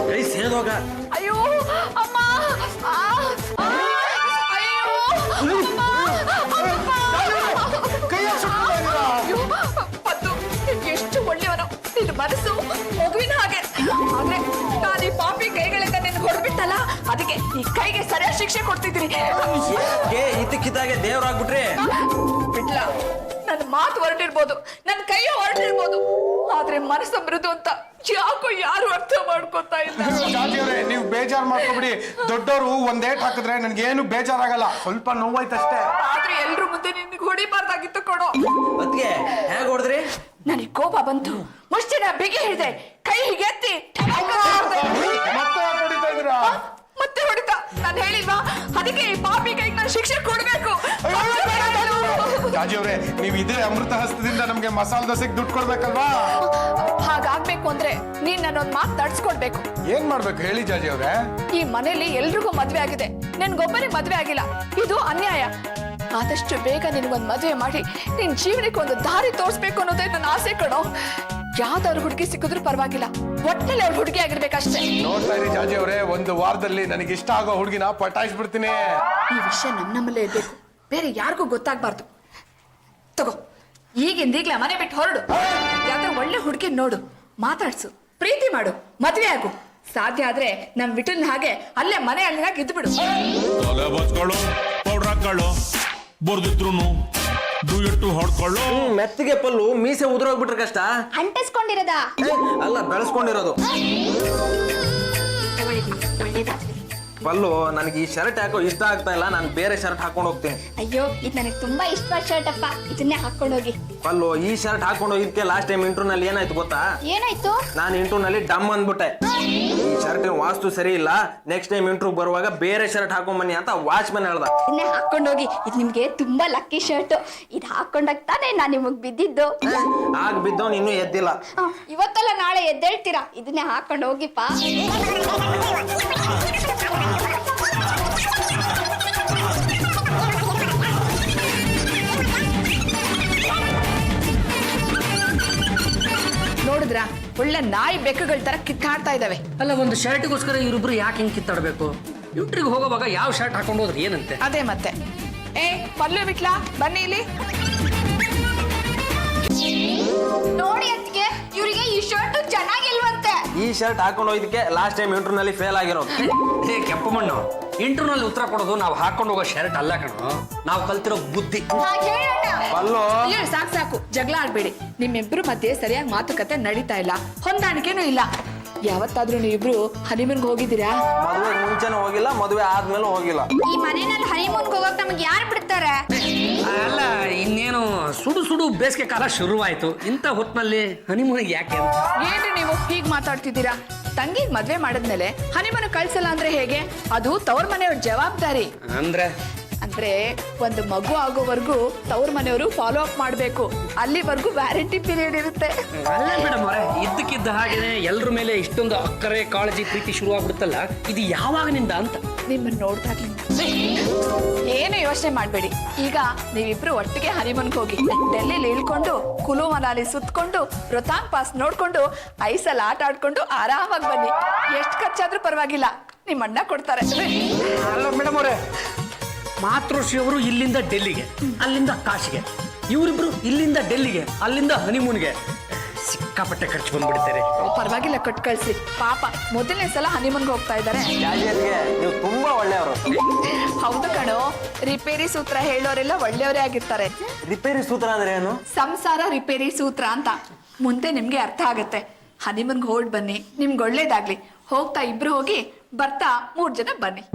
ಕೈ ಸೇದೋಗ. ಅಯ್ಯೋ ಅಮ್ಮ, ಅಯ್ಯೋ ಪದ್ದು, ಎಷ್ಟು ಒಳ್ಳೆಯವನು. ನಿನ್ನ ಮನಸ್ಸು ಮಗುವಿನ ಹಾಗೆ. ಆದ್ರೆ ನಾನು ಈ ಪಾಪಿ ಕೈಗಳಿಂದ ನಿನ್ನ ಹೊಡೆದ್ಬಿಟ್ಟಲ್ಲ, ಅದಕ್ಕೆ ಈ ಕೈಗೆ ಸರಿಯಾದ ಶಿಕ್ಷೆ ಕೊಡ್ತಿದ್ರಿ. ಇದ್ದಕ್ಕಿದ್ದಾಗೆ ದೇವ್ರಾಗ್ಬಿಟ್ರಿ. ಬಿಡ್ಲ, ನನ್ನ ಮಾತು ಹೊರಟಿರ್ಬೋದು, ನನ್ನ ಕೈಯು ಹೊರಟಿರ್ಬೋದು, ಆದ್ರೆ ಮನಸ್ಸು ಮೃದು ಅಂತ ಯಾಕೋ ಯಾರು ಅರ್ಥ ಮಾಡ್ಕೊತಾ ಇಲ್ಲ. ಜಾಜಿಯವರೇ, ನೀವು ಬೇಜಾರು ಮಾಡ್ಕೊಬಿಡಿ. ದೊಡ್ಡವರು ಒಂದೇಟ್ ಹಾಕಿದ್ರೆ ನನ್ಗೇನು ಬೇಜಾರಾಗಲ್ಲ, ಸ್ವಲ್ಪ ನೋವಾಯ್ತಷ್ಟೇ. ಆದ್ರೆ ಎಲ್ರು ಮುಂದೆ ನಿನ್ಗೆ ಹೊಡಿಬಾರ್ದಾಗಿತ್ತು ಕೊಡೋ. ಅದ್ಕೆ ಹೇಗ್ ಹೊಡೆದ್ರಿ? ನನಗೆ ಕೋಪ ಬಂತು, ಮುಷ್ಟಿನ ಬಿಗಿ ಹಿಡಿದೆ, ಕೈ ಹೀಗೆ ಎತ್ತಿ ಮತ್ತೆ ಹೊಡಿತಾ ಇದ್ದೀರಾ? ಮತ್ತೆ ಹೊಡಿತಾ. ನಾನು ಹೇಳಿಲ್ವಾ, ಅದಕ್ಕೆ ಈ ಪಾಪಿ ಕೈಗೆ ನಾನು ಶಿಕ್ಷೆ ಕೊಡ್ಬೇಕು. ಜಾಜಿಯವರೇ, ನೀವು ಇದೇ ಅಮೃತ ಹಸ್ತದಿಂದ ನಮ್ಗೆ ಮಸಾಲೆ ದೋಸೆಗೆ ದುಡ್ಡು ಕೊಡ್ಬೇಕಲ್ವಾ? ಹಾಗಾಗ್ಬೇಕು ಅಂದ್ರೆ ನೀನ್ ನನ್ನೊಂದ್ ಮಾತು ತಡ್ಸ್ಕೊಡ್ಬೇಕು. ಏನ್ ಮಾಡ್ಬೇಕು ಹೇಳಿ ಜಾಜಿಯವರೇ? ಈ ಮನೇಲಿ ಎಲ್ರಿಗೂ ಮದ್ವೆ ಆಗಿದೆ, ನನ್ಗೊಬ್ಬರಿಗೆ ಮದ್ವೆ ಆಗಿಲ್ಲ. ಇದು ಅನ್ಯಾಯ. ಆದಷ್ಟು ಬೇಗ ನಿನ್ಗೊಂದ್ ಮದ್ವೆ ಮಾಡಿ ನಿನ್ ಜೀವನಕ್ಕೆ ಒಂದು ದಾರಿ ತೋರಿಸ್ಬೇಕು ಅನ್ನೋದೇ ನನ್ನ ಆಸೆ ಕಣೋ. ಯಾವ್ದಾದ್ರು ಹುಡುಗಿ ಸಿಕ್ಕಿದ್ರು ಪರವಾಗಿಲ್ಲ, ಒಟ್ಟಿನಲ್ಲಿ ಅವ್ರ ಹುಡುಗಿ ಆಗಿರ್ಬೇಕಷ್ಟೇ. ನೋಡ್ತಾ ಇರಿ ಜಾಜಿಯವರೇ, ಒಂದು ವಾರದಲ್ಲಿ ನನಗೆ ಇಷ್ಟ ಆಗೋ ಹುಡುಗಿನ ಪಟಾಯಿಸ್ಬಿಡ್ತೀನಿ. ಈ ವಿಷಯ ನಮ್ಮಲ್ಲೇ ಇರ್ಬೇಕು, ಬೇರೆ ಯಾರಿಗೂ ಗೊತ್ತಾಗ್ಬಾರ್ದು. ತಗೋ, ಈಗಿಂದೀಗ್ಲೇ ಮನೆ ಬಿಟ್ಟು ಹೊರಡು. ಯಾವ್ದಾದ್ರು ಒಳ್ಳೆ ಹುಡುಗಿ ನೋಡು, ಮಾತಾಡ್ಸು, ಪ್ರೀತಿ ಮಾಡು, ಮದ್ವೆ ಆಗು. ಸಾಧ್ಯ ಆದ್ರೆ ನಮ್ ವಿಟಲ್ ಹಾಗೆ ಅಲ್ಲೇ ಮನೆ ಅಲ್ಲಿನಾಗ ಇದ್ಬಿಡು. ತಲೆ ಬಚ್ಕೊಳ್ಳೋ ಪೌಡ್ರ್ ಹಾಕೊಳ್ಳೋ ಬರ್ದಿದ್ರು ದುಯ್ಯಿಟ್ಟು ಹೊಡ್ಕೊಳ್ಳೋ. ಮೆತ್ತಿಗೆ ಪಲ್ಲು ಮೀಸೆ ಉದುರೋಗ್ಬಿಟ್ರೆ ಕಷ್ಟ. ಅಂಟಿಸ್ಕೊಂಡಿರೋದಾ? ಅಲ್ಲ, ಬೆಳೆಸ್ಕೊಂಡಿರೋದು. ಪಲ್ಲು, ನನಗೆ ಈ ಶರ್ಟ್ ಯಾಕೋ ಇಷ್ಟ ಆಗ್ತಾ ಇಲ್ಲ, ನಾನು ಬೇರೆ ಶರ್ಟ್ ಹಾಕೊಂಡು ಹೋಗ್ತೀನಿ. ಅಯ್ಯೋ, ಇದು ನನಗೆ ತುಂಬಾ ಇಷ್ಟವಾದ ಶರ್ಟ್ ಅಪ್ಪ, ಇದನ್ನೇ ಹಾಕೊಂಡು ಹೋಗಿ. ಪಲ್ಲು, ಈ ಶರ್ಟ್ ಹಾಕೊಂಡು ಹೋಗಿದ್ಕೆ ಲಾಸ್ಟ್ ಟೈಮ್ ಇಂಟರ್ವ್ಯೂನಲ್ಲಿ ಏನಾಯ್ತು ಗೊತ್ತಾ? ಏನಾಯ್ತು? ನಾನು ಇಂಟರ್ವ್ಯೂನಲ್ಲಿ ಡಮ್ ಅಂದ್ಬಿಟ್ಟೆ. ಈ ಶರ್ಟಿನ ವಾಸ್ತು ಸರಿ ಇಲ್ಲ, ನೆಕ್ಸ್ಟ್ ಟೈಮ್ ಇಂಟರ್ವ್ಯೂ ಬರುವಾಗ ಬೇರೆ ಶರ್ಟ್ ಹಾಕೊಂಡ್ ಬನ್ನಿ ಅಂತ ವಾಚ್ಮನ್ ಹೇಳ್ದ. ಇದನ್ನೇ ಹಾಕೊಂಡು ಹೋಗಿ, ಇದು ನಿಮ್ಗೆ ತುಂಬಾ ಲಕ್ಕಿ ಶರ್ಟ್. ಇದು ಹಾಕೊಂಡಾಗ ತಾನೇ ನಾನು ನಿಮಗ್ ಬಿದ್ದಿದ್ದು. ಆಗ ಬಿದ್ದವನು ಇನ್ನೂ ಎದ್ದಿಲ್ಲ. ಇವತ್ತಲ್ಲ ನಾಳೆ ಎದ್ದೇಳ್ತೀರಾ, ಇದನ್ನೇ ಹಾಕೊಂಡು ಹೋಗಿಪ್ಪ. ನೋಡಿದ್ರ ಒಳ್ಳೆ ನಾಯಿ ಬೆಕ್ಕುಗಳ ತರ ಕಿತ್ತಾಡ್ತಾ ಇದಾವೆ. ಅಲ್ಲ, ಒಂದು ಶರ್ಟ್ಗೋಸ್ಕರ ಇವರಿಬ್ರು ಯಾಕೆ ಹಿಂಗೆ ಕಿತ್ತಾಡ್ಬೇಕು? ಇಂಟ್ರಿಗೆ ಹೋಗೋವಾಗ ಯಾವ ಶರ್ಟ್ ಹಾಕೊಂಡು ಹೋದ್ರೆ ಏನಂತೆ? ಅದೇ ಮತ್ತೆ. ಏ ಪಲ್ಲು ಬಿಟ್ಲಾ, ಬನ್ನಿ ಇಲ್ಲಿ. ನೋಡಿ ಅತ್ತಿಗೆ, ಇವರಿಗೆ ಈ ಶರ್ಟ್ ಚೆನ್ನಾಗಿಲ್ವಂತೆ. ಈ ಶರ್ಟ್ ಹಾಕೊಂಡು ಹೋಗಿದ್ದಕ್ಕೆ ಲಾಸ್ಟ್ ಟೈಮ್ ಇಂಟರ್ವ್ಯೂನಲ್ಲಿ ಫೇಲ್ ಆಗಿರೋದು. ಏ ಕೆಂಪು ಮಣ್ಣು, ಇಂಟರ್ವ್ಯೂನಲ್ಲಿ ಉತ್ತರ ಕೊಡೋದು ನಾವು ಹಾಕೊಂಡು ಹೋಗೋ ಶರ್ಟ್ ಅಲ್ಲ ಕಣೋ, ನಾವು ಕಲ್ತಿರೋ ಬುದ್ಧಿ. ಪಲ್ಲು, ಅಯ್ಯೋ, ಸಾಕು ಜಗಳ ಆಡ್ಬೇಡಿ. ನಿಮ್ಮಿಬ್ರು ಮಧ್ಯೆ ಸರಿಯಾಗಿ ಮಾತುಕತೆ ನಡೀತಾ ಇಲ್ಲ, ಹೊಂದಾಣಿಕೆನೂ ಇಲ್ಲ. ಯಾವತ್ತಾದ್ರೂ ನೀವಿಬ್ರು ಹನಿಮೂನ್ಗೆ ಹೋಗಿದ್ದೀರಾ? ಮದುವೆ ಮುಂಚೆನೂ ಹೋಗಿಲ್ಲ, ಮದುವೆ ಆದ್ಮೇಲೂ ಹೋಗಿಲ್ಲ. ಈ ಮನೆಯಲ್ಲಿ ಹನಿಮೂನ್ಗೆ ಹೋಗೋಕೆ ನಮಗೆ ಯಾರು ಬಿಡ್ತಾರೆ? ಅಲ್ಲ, ಇನ್ನೇನು ಸುಡು ಬೇಸಿಗೆ ಕಾಲ ಶುರುವಾಯ್ತು, ಇಂಥ ಹೊತ್ತಿನಲ್ಲಿ ಹನಿಮೂನಿಗೆ ಯಾಕೆ ಅಂತ. ಏನ್ರಿ ನೀವು ಹೀಗ್ ಮಾತಾಡ್ತಿದ್ದೀರಾ? ತಂಗಿ ಮದ್ವೆ ಮಾಡಿದ್ಮೇಲೆ ಹನಿಮೂನ್ ಕಳ್ಸಲ್ಲ ಅಂದ್ರೆ ಹೇಗೆ? ಅದು ತವ್ರ ಮನೆಯವ್ರ ಜವಾಬ್ದಾರಿ. ಅಂದ್ರೆ ಒಂದು ಮಗು ಆಗೋವರೆಗೂ ತವ್ರ ಮನೆಯವರು ಫಾಲೋ ಅಪ್ ಮಾಡ್ಬೇಕು. ಅಲ್ಲಿವರೆಗೂ ವ್ಯಾರಂಟಿ ಪೀರಿಯಡ್ ಇರುತ್ತೆ. ಅಲ್ಲ ಮೇಡಮ್ ಅವರೇ, ಇದ್ದಕ್ಕಿದ್ದ ಹಾಗೇನೆ ಎಲ್ರ ಮೇಲೆ ಇಷ್ಟೊಂದು ಅಕ್ಕರೆ ಕಾಳಜಿ ಪ್ರೀತಿ ಶುರು ಆಗ್ಬಿಡುತ್ತಲ್ಲ, ಇದು ಯಾವಾಗನಿಂದ ಅಂತ ನಿಮ್ಮನ್ನ ನೋಡ್ದಾಗ್ಲಿಂದ. ಏನು ಯೋಚನೆ ಮಾಡ್ಬೇಡಿ. ಈಗ ನೀವಿಬ್ರು ಒಟ್ಟಿಗೆ ಹನಿಮೂನ್ಗೆ ಹೋಗಿ ಡೆಲ್ಲಿಲಿ ಇಳ್ಕೊಂಡು ಕುಲು ಮನಾಲಿ ಸುತ್ಕೊಂಡು ರೊತಾಂಗ್ ಪಾಸ್ ನೋಡ್ಕೊಂಡು ಐಸಲ್ಲಿ ಆಟ ಆಡ್ಕೊಂಡು ಆರಾಮಾಗಿ ಬನ್ನಿ. ಎಷ್ಟು ಖರ್ಚಾದ್ರೂ ಪರವಾಗಿಲ್ಲ, ನಿಮ್ಮ ಅಣ್ಣ ಕೊಡ್ತಾರೆ. ಅಲ್ಲ ಮೇಡಮ್ ಅವರೇ, ಮಾತೃಶ್ರೀ ಅವರು ಇಲ್ಲಿಂದ ಡೆಲ್ಲಿಗೆ, ಅಲ್ಲಿಂದ ಕಾಶಿಗೆ, ಇವರಿಬ್ರು ಇಲ್ಲಿಂದ ಡೆಲ್ಲಿಗೆ, ಅಲ್ಲಿಂದ ಹನಿಮೂನ್ಗೆ. ಸಿಕ್ಕಾಪಟ್ಟೆ ಖರ್ಚು ಬಂದ್ಬಿಡ್ತಾರೆ. ಪರವಾಗಿಲ್ಲ, ಕೊಟ್ಟು ಕಳ್ಸಿ. ಪಾಪ ಮೊದಲನೇ ಸಲ ಹನಿಮೂನ್ಗೆ ಹೋಗ್ತಾ ಇದ್ದಾರೆ. ನೀವು ತುಂಬಾ ಒಳ್ಳೆಯವರು. ಹೌದು ಕಣೋ, ರಿಪೇರಿ ಸೂತ್ರ ಹೇಳೋರೆಲ್ಲ ಒಳ್ಳೆಯವರೇ ಆಗಿರ್ತಾರೆ. ರಿಪೇರಿ ಸೂತ್ರ ಅಂದ್ರೆ ಏನು? ಸಂಸಾರ ರಿಪೇರಿ ಸೂತ್ರ ಅಂತ. ಮುಂದೆ ನಿಮ್ಗೆ ಅರ್ಥ ಆಗತ್ತೆ. ಹನಿಮೂನ್ಗೆ ಹೊರಡ್ ಬನ್ನಿ, ನಿಮ್ಗೆ ಒಳ್ಳೇದಾಗ್ಲಿ. ಹೋಗ್ತಾ ಇಬ್ರು ಹೋಗಿ, ಬರ್ತಾ 3 ಜನ ಬನ್ನಿ.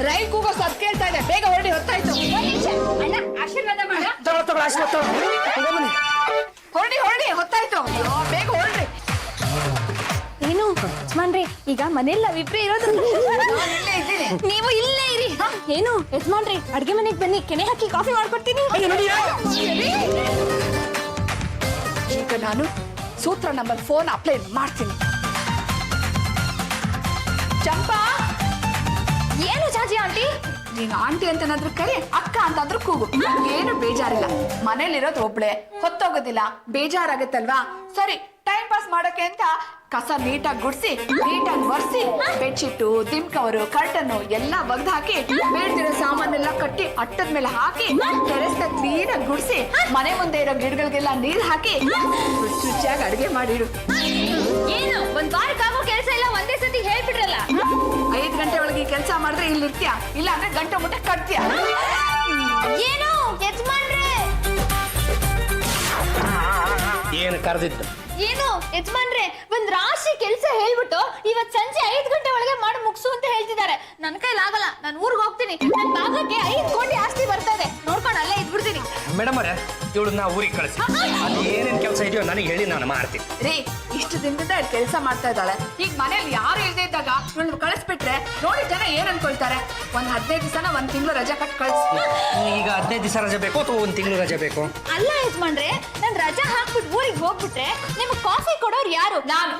ರೈಲ್ ಕೂಗೋ ಸದ್ ಕೇಳ್ತಾ ಇದೆ, ಬೇಗ ಹೊರಡಿ, ಹೊತ್ತಾಯ್ತು. ಅಣ್ಣ, ಆಶೀರ್ವಾದ ಮಾಡ. ಹೊರಡಿ, ಹೊತ್ತಾಯ್ತು. ಅಯ್ಯೋ, ಬೇಗ ಹೊರಡ್ರಿ. ಏನು ಯಜಮಾನ್ರಿ, ಈಗ ಮನೇಲಿ ನಾವಿಬ್ರೇ ಇರೋದು. ನಾನ್ ಇಲ್ಲೇ ಇದ್ದೀನಿ. ನೀವು ಇಲ್ಲೇ ಇರಿ. ಏನು ಯಜಮಾನ್ರಿ, ಅಡ್ಗೆ ಮನೆಗೆ ಬನ್ನಿ, ಕೆನೆ ಹಾಕಿ ಕಾಫಿ ಮಾಡ್ಕೊಡ್ತೀನಿ. ಈಗ ನಾನು ಸೂತ್ರ ನಂಬರ್ 4 ಅಪ್ಲೈ ಮಾಡ್ತೀನಿ. ಚಂಪಾ, ಏನು ಜಾಜಿ ಆಂಟಿ? ನೀನು ಆಂಟಿ ಅಂತನಾದ್ರೂ ಕರೆ, ಅಕ್ಕ ಅಂತಾದ್ರೂ ಕೂಗು, ಏನು ಬೇಜಾರಿಲ್ಲ. ಮನೇಲಿರೋದು ಒಬ್ಳೆ, ಹೊತ್ತೋಗೋದಿಲ್ಲ, ಬೇಜಾರಾಗತ್ತಲ್ವಾ? ಸರಿ, ಟೈಮ್ ಪಾಸ್ ಮಾಡೋಕೆ ಅಂತ ಕಸ ನೀಟಾಗಿ ಗುಡ್ಸಿ, ನೀಟಾಗಿ ಒರೆಸಿ, ಬೆಡ್ಶೀಟು, ದಿಮ್ ಕವರು, ಕರ್ಟನ್ನು ಎಲ್ಲ ಒಗ್ದು ಹಾಕಿ, ಬೇಡ್ದಿರೋ ಸಾಮಾನೆಲ್ಲ ಕಟ್ಟಿ ಅಟ್ಟದ ಮೇಲೆ ಹಾಕಿ, ಟೆರೆಸ್ನ ಕ್ಲೀನಾಗಿ ಗುಡ್ಸಿ, ಮನೆ ಮುಂದೆ ಇರೋ ಗಿಡಗಳಿಗೆಲ್ಲ ನೀರ್ ಹಾಕಿ ರುಚಿಯಾಗಿ ಅಡಿಗೆ ಮಾಡಿಡು. ಏನು ಒಂದ್ ವಾರಕ್ಕಾಗೋ ಕೆಲಸ ಎಲ್ಲ ಒಂದೇ ಸತಿ ಹೇಳ್ಬಿಡ್ರಲ್ಲ. 5 ಗಂಟೆ ಒಳಗೆ ಈ ಕೆಲಸ ಮಾಡಿದ್ರೆ ಇಲ್ಲಿ ಇರ್ತೀಯ, ಇಲ್ಲ ಅಂದ್ರೆ ಗಂಟೆ ಮುಟ್ಟೆ ಕಟ್ತೀಯ. ಏನು ಯಜಮಾನ್ರೆ? ಏನು ಕರೆದಿದ್ದು? ಏನು ಯಜಮಾನ್ರೆ, ಒಂದ್ ರಾಶಿ ಕೆಲಸ ಹೇಳ್ಬಿಟ್ಟು ಇವತ್ ಸಂಜೆ 5 ಗಂಟೆ ಒಳಗೆ ಮಾಡಿ ಮುಗಿಸು ಅಂತ ಹೇಳ್ತಿದ್ದಾರೆ. ನನ್ನ ಕೈಲಾಗಲ್ಲ, ನಾನು ಊರಿಗೆ ಹೋಗ್ತೀನಿ. ನನ್ನ ಭಾಗಕ್ಕೆ 5 ಕೋಟಿ ಆಸ್ತಿ ಬರ್ತಾ ಇದೆ, ನೋಡ್ಕೊಂಡು ಅಲ್ಲೇ ಇದ್ಬಿಡ್ತೀನಿ. ಮೇಡಮ್ ಅವರೇ, ಇವಳನ್ನ ಊರಿಗೆ ಕಳಿಸಿ. ಅದು ಏನೇನು ಕೆಲಸ ಇದೆಯೋ ನನಗೆ ಹೇಳಿ, ನಾನು ಮಾಡ್ತೀನಿ. ರೀ, ಇಷ್ಟು ದಿನದಿಂದ ಕೆಲಸ ಮಾಡ್ತಾ ಇದ್ದಾಳೆ. ಈಗ ಮನೇಲಿ ಯಾರು ಇಲ್ದೇ ಇದ್ದಾಗ ಇವಳು ಕಳಿಸ್ಬಿಟ್ರೆ ನೋಡಿ ಜನ ಏನ್ ಅನ್ಕೊಳ್ತಾರೆ? ಒಂದ್ 15 ದಿವಸನ 1 ತಿಂಗಳು ರಜೆ ಕಟ್ ಕಳ್ಸಿ. ಈಗ 15 ದಿವಸ ರಜೆ ಬೇಕು ಅಥವಾ 1 ತಿಂಗಳು ರಜೆ ಬೇಕು? ಅಲ್ಲ ಯಜಮಾನ್ರೆ, ನಾನು ರಜಾ ಹಾಕ್ಬಿಟ್ಟು ಊರಿಗೆ ಹೋಗ್ಬಿಟ್ರೆ ನಿಮಗೆ ಕಾಫಿ ಕೊಡೋರು ಯಾರು? ನಾನು.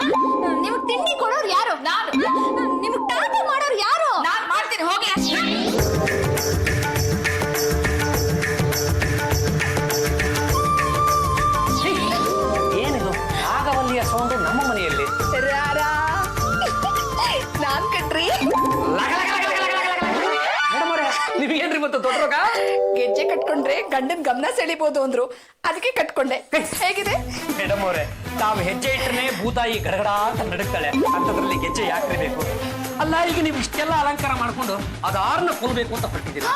ನಿಮಗೆ ತಿಂಡಿ ಕೊಡೋರು ಯಾರು? ನಾನು. ನಿಮಗೆ ಟಾಟಾ ಮಾಡೋರು ಯಾರು? ನಾನ್ ಮಾಡ್ತೀನಿ, ಹೋಗಿ. ಏನಿದು ನಾಗವಲ್ಲಿಯ ಸೌಂಡ್ ನಮ್ಮ ಮನೆಯಲ್ಲಿ? ನಾನ್ ಕಟ್ರಿ. ಗಂಡನ್ ಗಮನ ಸೆಳಿಬಹುದು ಅಂದ್ರು, ಅದಕ್ಕೆ ಕಟ್ಕೊಂಡೆ. ಹೇಗಿದೆ? ಮೇಡಮ್ ಅವರೇ, ತಾವು ಹೆಜ್ಜೆ ಇಟ್ಟರೆ ಭೂತಾಯಿ ಗಡಗಡ ಅಂತ ನಡುಕ್ತಾಳೆ, ಅಂತದ್ರಲ್ಲಿ ಗೆಜ್ಜೆ ಯಾಕೆ ಬೇಕು? ಅಲ್ಲ, ಈಗ ನೀವು ಇಷ್ಟೆಲ್ಲ ಅಲಂಕಾರ ಮಾಡ್ಕೊಂಡು ಅದಾರನ್ನ ಕೊಲ್ಬೇಕು ಅಂತ ಹೊರಟಿದ್ದೀರಿ.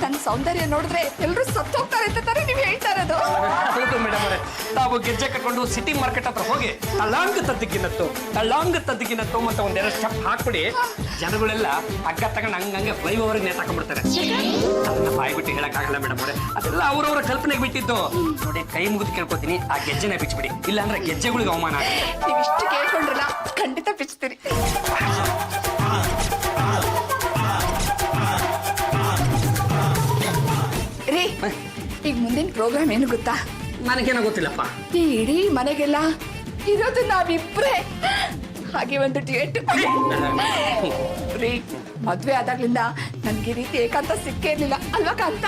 ನನ್ನ ಸೌಂದರ್ಯ ನೋಡಿದ್ರೆ ಎಲ್ರು ಸತ್ತೋಗ್ತಾರೆ ಅಂತ ತಾನೇ ನೀವ್ ಹೇಳ್ತಾ ಇರೋದು. ಹೌದು ಮೇಡಮ್ ಅವರೇ, ತಾವು ಗೆಜ್ಜೆ ಕಟ್ಕೊಂಡು ಸಿಟಿ ಮಾರ್ಕೆಟ್ ಹತ್ರ ಹೋಗಿ ತಳ್ಳಾಂಗ ತದ್ದಕ್ಕಿನತ್ತು ಅಂತ ಒಂದೆರಡು ಸ್ಟೆಪ್ ಹಾಕ್ಬಿಡಿ, ಜನಗಳೆಲ್ಲ ಹಗ್ಗ ತಗೊಂಡು ಹಂಗಂಗೆ ಫ್ಲೈಓವರ್ಗೆ ನೇತಾಕೊಂಡ್ಬಿಡ್ತಾರೆ. ಅದನ್ನ ಬಾಯ್ಬಿಟ್ಟು ಹೇಳಕ್ಕಾಗಲ್ಲ ಮೇಡಮ್ ಅವರೇ, ಅದೆಲ್ಲ ಅವ್ರವ್ರ ಕಲ್ಪನೆಗೆ ಬಿಟ್ಟಿದ್ದು. ನೋಡಿ, ಕೈ ಮುಗಿದು ಕೇಳ್ಕೊತೀನಿ, ಆ ಗೆಜ್ಜೆನ ಬಿಚ್ಚಿಬಿಡಿ, ಇಲ್ಲಾಂದ್ರೆ ಗೆಜ್ಜೆಗಳಿಗೆ ಅವಮಾನ ಆಗುತ್ತೆ. ನೀವ್ ಇಷ್ಟು ಕೇಳ್ಕೊಂಡ್ರಲ್ಲ, ಖಂಡಿತ ಬಿಚ್ತೀರಿ. ರೀ, ಈಗ ಮುಂದಿನ ಪ್ರೋಗ್ರಾಮ್ ಏನು ಗೊತ್ತಾ? ನನಗೇನೋ ಗೊತ್ತಿಲ್ಲಪ್ಪ. ಈ ಇಡೀ ಮನೆಗೆಲ್ಲ ಇರೋದು ನಾವಿಬ್ರೇ. ಹಾಗೆ ಒಂದು ಡೇಟ್. ರೀ, ಮದ್ವೆ ಆದಾಗ್ಲಿಂದ ನನ್ಗೆ ಈ ರೀತಿ ಏಕಾಂತ ಸಿಕ್ಕೇ ಇರ್ಲಿಲ್ಲ ಅಲ್ವಾ ಕಾಂತ?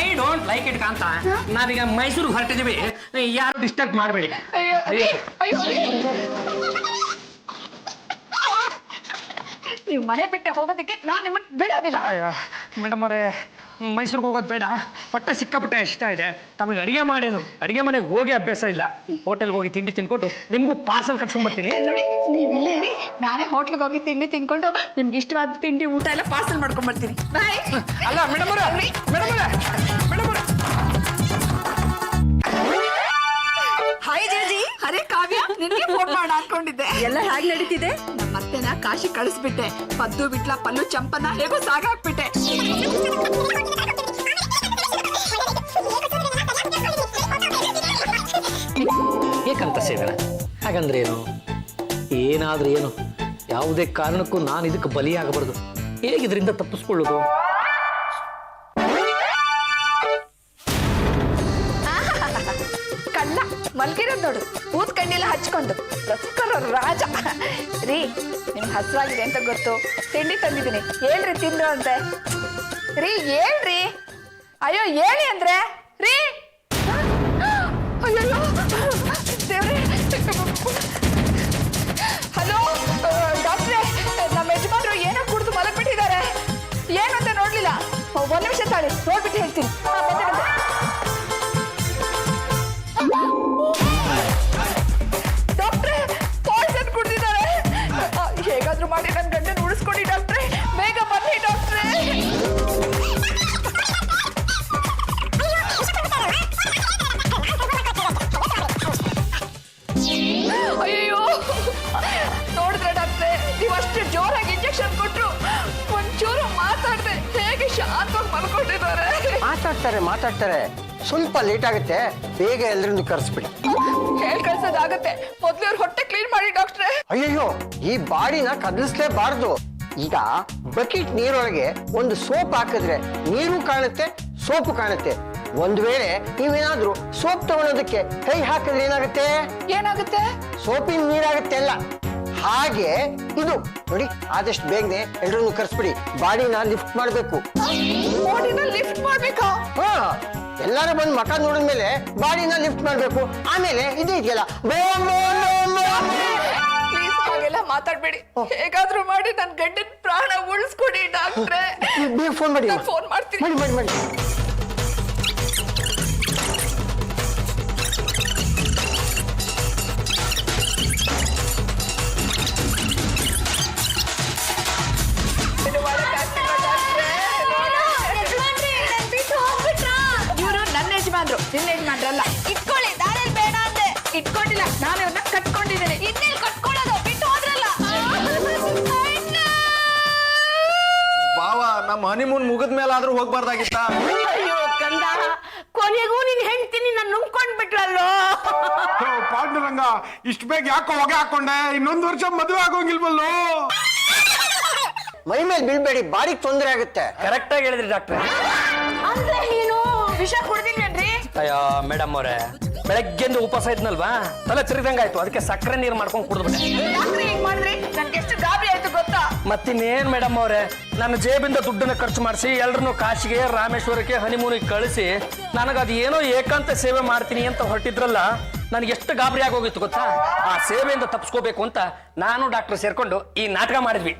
ಐ ಡೋಂಟ್ ಲೈಕ್ ಇಟ್ ಕಾಂತ. ನಾವೀಗ ಮೈಸೂರಿಗೆ ಹೊರಟಿದೀವಿ, ಯಾರು ಡಿಸ್ಟರ್ಬ್ ಮಾಡಬೇಡಿ. ನೀವು ಮನೆ ಬಿಟ್ಟೆ ಹೋಗೋದಕ್ಕೆ ನಾನು ನಿಮ್ಮನ್ನು ಬಿಡೋದಿಲ್ಲ. ಮೇಡಮ್ ಅವರೇ, ಮೈಸೂರಿಗೆ ಹೋಗೋದು ಬೇಡ, ಹೊಟ್ಟೆ ಸಿಕ್ಕಾಪಟ್ಟೆ ಇಷ್ಟ ಇದೆ. ತಮಗೆ ಅಡಿಗೆ ಮಾಡೋದು, ಅಡಿಗೆ ಮನೆಗೆ ಹೋಗಿ ಅಭ್ಯಾಸ ಇಲ್ಲ. ಹೋಟೆಲ್ಗೆ ಹೋಗಿ ತಿಂಡಿ ತಿನ್ಕೊಂಡು ನಿಮಗೂ ಪಾರ್ಸಲ್ ಕಟ್ಸ್ಕೊಂಡ್ಬರ್ತೀನಿ. ನೋಡಿ, ನೀವಿಲ್ಲೇ ಇರಿ, ನಾನೇ ಹೋಟ್ಲಿಗೆ ಹೋಗಿ ತಿಂಡಿ ತಿನ್ಕೊಂಡು ನಿಮ್ಗೆ ಇಷ್ಟವಾದ ತಿಂಡಿ ಊಟ ಎಲ್ಲ ಪಾರ್ಸಲ್ ಮಾಡ್ಕೊಂಡ್ಬರ್ತೀನಿ. ಬಾಯ್. ಅಲ್ಲ ಮೇಡಮ್ ಅವರೇ, ಹಾಯ್ ಜೇಜಿ. ಅರೆ ಕಾವ್ಯ, ನಿನ್ಗೆ ಫೋನ್ ಮಾಡಿ ಅನ್ಕೊಂಡಿದ್ದೆ. ಎಲ್ಲ ಹೇಗೆ ನಡೀತಿದೆ? ನಮ್ಮ ಅತ್ತೆನ ಕಾಶಿ ಕಳಿಸ್ಬಿಟ್ಟೆ. ಪದ್ದು ಬಿಟ್ಲ ಪಲ್ಲು ಚಂಪನ ಹೇಗೋ ಸಾಗಾಕ್ಬಿಟ್ಟೆ. ಏಕಂತ ಸೇವನ ಹಾಗಂದ್ರೆ ಏನು? ಏನಾದ್ರೂ ಏನು, ಯಾವುದೇ ಕಾರಣಕ್ಕೂ ನಾನು ಇದಕ್ಕೆ ಬಲಿಯಾಗಬಾರ್ದು. ಹೇಗಿದ್ರಿಂದ ತಪ್ಪಿಸ್ಕೊಳ್ಳೋದು? ಕಳ್ಳ ಮಲ್ಗಿರೋದು ನೋಡು, ಊತ್ ಕಣ್ಣೆಲ್ಲ ಹಚ್ಕೊಂಡು ರೊಕ್ಕರ ರಾಜ. ರೀ, ನಿಮ್ಗೆ ಹಸುವಾಗಿದೆ ಅಂತ ಗೊತ್ತು, ತಿಂಡಿ ತಂದಿದ್ದೀನಿ, ಹೇಳ್ರಿ ತಿಂದ್ರು ಅಂತೆ. ರೀ ಹೇಳ್ರಿ, ಅಯ್ಯೋ ಹೇಳಿ ಅಂದ್ರೆ. ರೀ, ಅಯ್ಯೋ ದೇವ್ರೆ. ಹಲೋ ಡಾಕ್ಟ್ರೇ, ನಮ್ಮ ಯಜಮಾನ್ರು ಏನೋ ಕುಡಿದು ಮಲಗ್ಬಿಟ್ಟಿದ್ದಾರೆ. ಏನು ಅಂತ ನೋಡ್ಲಿಲ್ಲ. ಒಂದ್ ನಿಮಿಷ ತಾಳಿ, ನೋಡ್ಬಿಟ್ಟು ಹೇಳ್ತೀನಿ. ಡಾಕ್ಟ್ರೇ, ಪಾಯ್ಸನ್ ಕುಡ್ದಿದ್ದಾರೆ. ಹೇಗಾದ್ರೂ ಮಾಡಿ ನನ್ನ ಗಂಡನ ಉಳಿಸ್ಕೊಡಿ ಡಾಕ್ಟ್ರೇ, ಬೇಗ ಬನ್ನಿ ಡಾಕ್ಟ್ರೇ. ಅಯ್ಯೋ, ನೋಡಿದ್ರೆ ಡಾಕ್ಟ್ರೇ, ನೀವು ಅಷ್ಟು ಜೋರಾಗಿ ಇಂಜೆಕ್ಷನ್ ಕೊಟ್ರು, ಒಂಚೂರು ಮಾತಾಡದೆ ಹೇಗೆ ಶಾಂತವಾಗಿ ಮಲ್ಕೊಂಡಿದ್ದಾರೆ. ಮಾತಾಡ್ತಾರೆ, ಸ್ವಲ್ಪ ಲೇಟ್ ಆಗುತ್ತೆ, ಬೇಗ ಎಲ್ಲರನ್ನು ಕರೆಸ್ಬಿಡಿ. ಹೇಳ್ ಕಳ್ಸೋದಾಗತ್ತೆ, ಮೊದ್ಲು ಅವ್ರ ಹೊಟ್ಟೆ ಕ್ಲೀನ್ ಮಾಡಿ ಡಾಕ್ಟ್ರೇ. ಅಯ್ಯಯ್ಯೋ, ಈ ಬಾಡಿನ ಕದಲಿಸ್ಲೇಬಾರ್ದು. ಈಗ ಬಕೆಟ್ ನೀರೊಳಗೆ ಒಂದು ಸೋಪ್ ಹಾಕಿದ್ರೆ ನೀರು ಕಾಣುತ್ತೆ, ಸೋಪು ಕಾಣುತ್ತೆ. ಒಂದ್ ವೇಳೆ ನೀವೇನಾದ್ರೂ ಸೋಪ್ ತಗೊಳೋದಕ್ಕೆ ಕೈ ಹಾಕಿದ್ರೆ ಏನಾಗುತ್ತೆ? ಸೋಪಿನ ನೀರಾಗುತ್ತೆ ಅಲ್ಲ. ಹಾಗೆ ಇದು ನೋಡಿ, ಆದಷ್ಟು ಬೇಗನೆ ಎಲ್ಲರನ್ನು ಕರೆಸ್ಬಿಡಿ. ಬಾಡಿನ ಲಿಫ್ಟ್ ಮಾಡ್ಬೇಕು. ಬಾಡಿನ ಲಿಫ್ಟ್ ಮಾಡ್ಬೇಕಾ? ಹಾ, ಎಲ್ಲಾರು ಬಂದು ಮಕ ನೋಡಿದ್ಮೇಲೆ ಬಾಡಿನ ಲಿಫ್ಟ್ ಮಾಡ್ಬೇಕು. ಆಮೇಲೆ ಇದು ಇದೆಯಲ್ಲ, ಪ್ಲೀಸ್ ಹಾಗೆಲ್ಲ ಮಾತಾಡ್ಬೇಡಿ. ಹೇಗಾದ್ರೂ ಮಾಡಿ ನನ್ ಗಂಡನ ಪ್ರಾಣ ಉಳಿಸ್ಕೊಡಿ ಡಾಕ್ಟ್ರೇ. ಬೇಗ ಫೋನ್ ಮಾಡಿ. ಫೋನ್ ಮಾಡ್ತೀನಿ. ಮಾಡಿ. ಇವರು ನನ್ನ ಯಜಮಾನ್ರು, ನಿನ್ನ ಯಜಮಾನ್ರಲ್ಲ. ಇಟ್ಕೊಳ್ಳಿ, ದಾರಲ್ಲಿ ಬೇಡ ಅಂದೆ. ಇಟ್ಕೊಂಡಿಲ್ಲ, ನಾನು ಇವ್ರನ್ನ ಕಟ್ಕೊಂಡಿದ್ದೇನೆ. ಇನ್ನೇನು ಕಟ್ಕೊಳ್ಳೋದು, ಬಿಟ್ಟು ಹೋದ್ರಲ್ಲ. ಬಾವ, ನಮ್ಮ ಹನಿಮೂನ್ ಮುಗಿದ ಮೇಲಾದ್ರೂ ಹೋಗ್ಬಾರ್ದಾಗಿತ್ತ? ಅಯ್ಯೋ ಕಂದ, ಕೊನೆಗೂ ನೀನ್ ಹೆಂಡ್ತೀನಿ ನಾನು ನುಂಗ್ಕೊಂಡ್ ಬಿಟ್ಲಲ್ಲೋ. ಪಾಂಡುರಂಗ, ಇಷ್ಟು ಬೇಗ ಯಾಕೋ ಹೊಗೆ ಹಾಕೊಂಡೆ? ಇನ್ನೊಂದು ವರ್ಷ ಮದುವೆ ಆಗೋಂಗಿಲ್ವಲ್ಲೋ? ಮೈ ಮೇಲೆ ಬೀಳ್ಬೇಡಿ, ಬಾಡಿಗೆ ತೊಂದರೆ ಆಗುತ್ತೆ. ಕರೆಕ್ಟ್ ಆಗಿ ಹೇಳಿದ್ರಿ ಡಾಕ್ಟ್ರೆ. ಅಂದ್ರೆ ನೀನು ವಿಷ ಕುಡ್ದಿಲ್ವೇನ್ರಿ? ಅಯ್ಯೋ ಮೇಡಮ್ ಅವರೇ, ಬೆಳಗ್ಗೆಂದು ಉಪವಾಸ ಇದ್ನಲ್ವಾ, ತಲೆ ತಿರುಗಂಗಾಯ್ತು, ಅದಕ್ಕೆ ಸಕ್ಕರೆ ನೀರು ಮಾಡ್ಕೊಂಡು ಕುಡಿದ್ಬಿಟ್ಟೆ. ಡಾಕ್ಟ್ರೇ ಹಿಂಗ್ ಮಾಡಿದ್ರಿ, ನನ್ಗೆ ಎಷ್ಟು ಗಾಬರಿ ಆಯ್ತು ಗೊತ್ತಾ? ಮತ್ತಿನ್ನೇನ್ ಮೇಡಮ್ ಅವರೇ, ನನ್ನ ಜೇಬಿಂದ ದುಡ್ಡನ್ನ ಖರ್ಚು ಮಾಡಿಸಿ ಎಲ್ಲರನ್ನು ಕಾಶಿಗೆ, ರಾಮೇಶ್ವರಕ್ಕೆ, ಹನಿಮೂನಿಗೆ ಕಳಿಸಿ ನನಗದು ಏನೋ ಏಕಾಂತ ಸೇವೆ ಮಾಡ್ತೀನಿ ಅಂತ ಹೊರಟಿದ್ರಲ್ಲ, ನನಗೆ ಎಷ್ಟು ಗಾಬರಿ ಆಗೋಗಿತ್ತು ಗೊತ್ತಾ? ಆ ಸೇವೆಯಿಂದ ತಪ್ಪಿಸ್ಕೋಬೇಕು ಅಂತ ನಾನು ಡಾಕ್ಟರ್ ಸೇರ್ಕೊಂಡು ಈ ನಾಟಕ ಮಾಡಿದ್ವಿ.